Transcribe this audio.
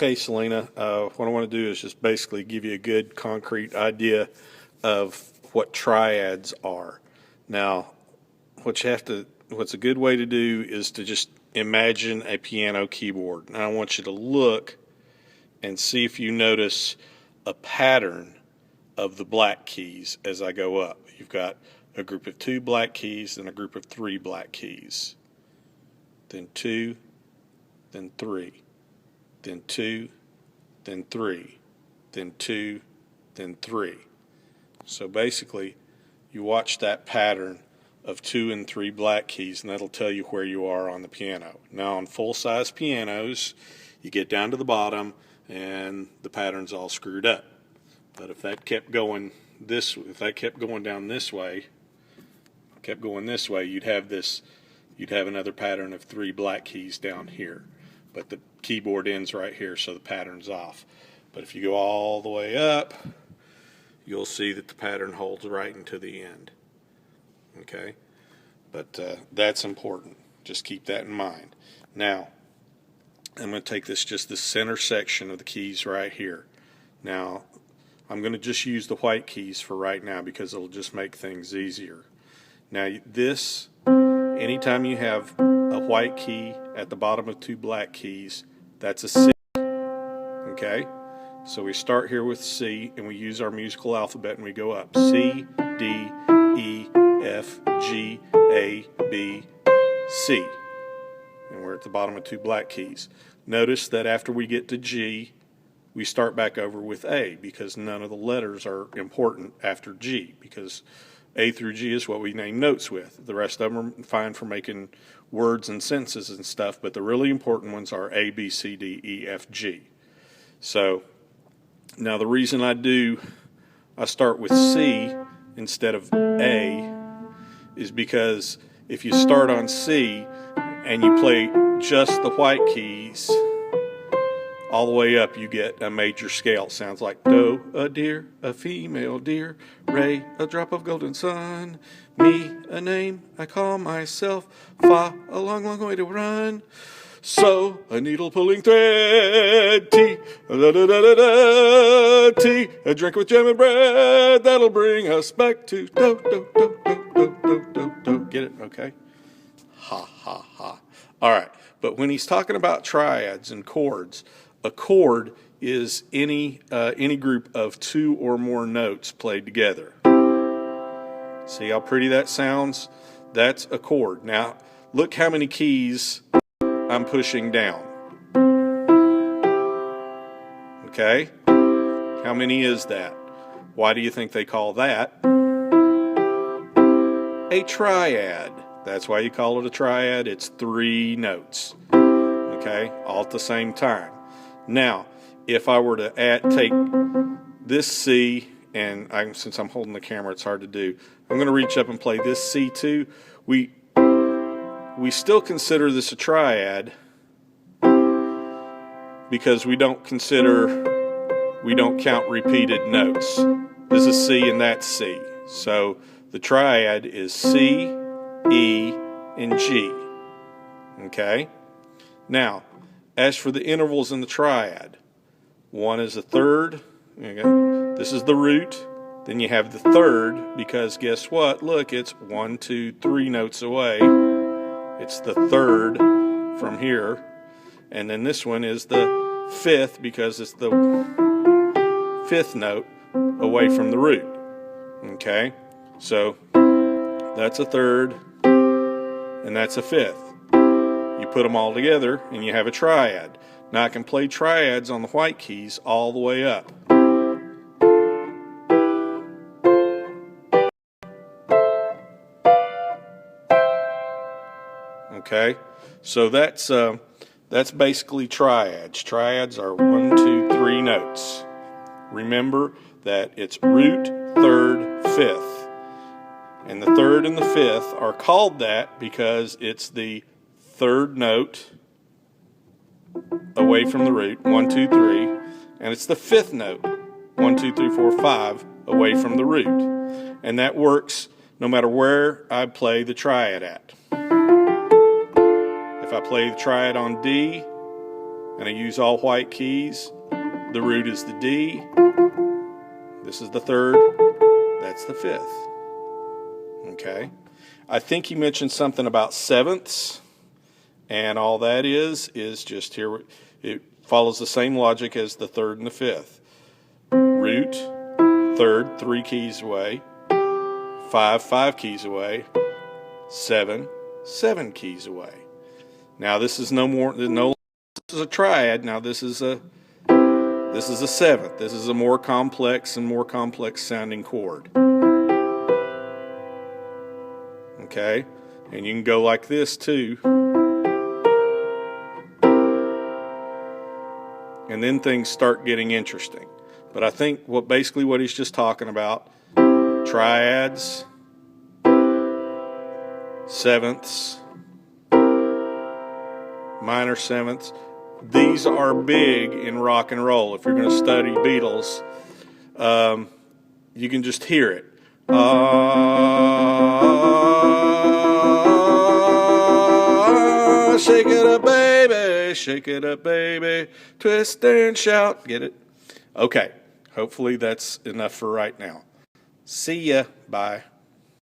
Okay, Selena, what I want to do is just basically give you a good concrete idea of what triads are. Now, what's a good way to do is to just imagine a piano keyboard. And I want you to look and see if you notice a pattern of the black keys as I go up. You've got a group of 2 black keys and a group of 3 black keys. Then 2, then 3. Then 2, then 3, then 2, then 3. So basically, you watch that pattern of 2 and 3 black keys, and that'll tell you where you are on the piano. Now, on full-size pianos, you get down to the bottom, and the pattern's all screwed up. But if that kept going down this way, you'd have another pattern of 3 black keys down here. But the keyboard ends right here, so the pattern's off. But if you go all the way up, you'll see that the pattern holds right into the end. Okay? But that's important. Just keep that in mind. Now, I'm going to take just the center section of the keys right here. Now, I'm going to just use the white keys for right now because it'll just make things easier. Now, anytime you have a white key at the bottom of 2 black keys, that's a C. Okay? So we start here with C, and we use our musical alphabet, and we go up. C, D, E, F, G, A, B, C. And we're at the bottom of 2 black keys. Notice that after we get to G, we start back over with A, because none of the letters are important after G, because A through G is what we name notes with. The rest of them are fine for making words and sentences and stuff, but the really important ones are A, B, C, D, E, F, G. So now the reason I start with C instead of A is because if you start on C and you play just the white keys all the way up, you get a major scale. Sounds like do, a deer, a female deer, re, a drop of golden sun, mi, a name I call myself, fa, a long, long way to run, so, a needle pulling thread, T, da da da da da, T, a drink with jam and bread, that'll bring us back to do, do, do, do, do, do, do, do. Get it? Okay? Ha, ha, ha. All right, but when he's talking about triads and chords, a chord is any group of 2 or more notes played together. See how pretty that sounds? That's a chord. Now, look how many keys I'm pushing down. Okay? How many is that? Why do you think they call that a triad? That's why you call it a triad. It's 3 notes. Okay? All at the same time. Now, if I were to take this C, and since I'm holding the camera, it's hard to do. I'm going to reach up and play this C2. We still consider this a triad because we don't count repeated notes. This is C and that's C. So the triad is C, E, and G. Okay? Now, as for the intervals in the triad, 1 is a third. Okay. This is the root. Then you have the third, because guess what? Look, it's 1, 2, 3 notes away. It's the third from here. And then this one is the 5th, because it's the 5th note away from the root. Okay? So that's a third, and that's a 5th. You put them all together, and you have a triad. Now I can play triads on the white keys all the way up. Okay, so that's basically triads. Triads are 1, 2, 3 notes. Remember that it's root, third, 5th. And the 3rd and the 5th are called that because it's the 3rd note away from the root, 1, 2, 3, and it's the 5th note, 1, 2, 3, 4, 5, away from the root. And that works no matter where I play the triad at. If I play the triad on D and I use all white keys. The root is the D. This is the third. That's the fifth. Okay. I think he mentioned something about sevenths, and all that is just here. It follows the same logic as the third and the fifth. Root, third, 3 keys away. 5, 5 keys away. 7, 7 keys away. Now this is this is a triad. Now this is a seventh. This is a more complex sounding chord. Okay, and you can go like this too. And then things start getting interesting. But I think basically what he's just talking about, triads, sevenths, minor sevenths, these are big in rock and roll. If you're going to study Beatles, you can just hear it. Shake it up, baby, twist and shout. Get it? Okay, hopefully that's enough for right now. See ya. Bye.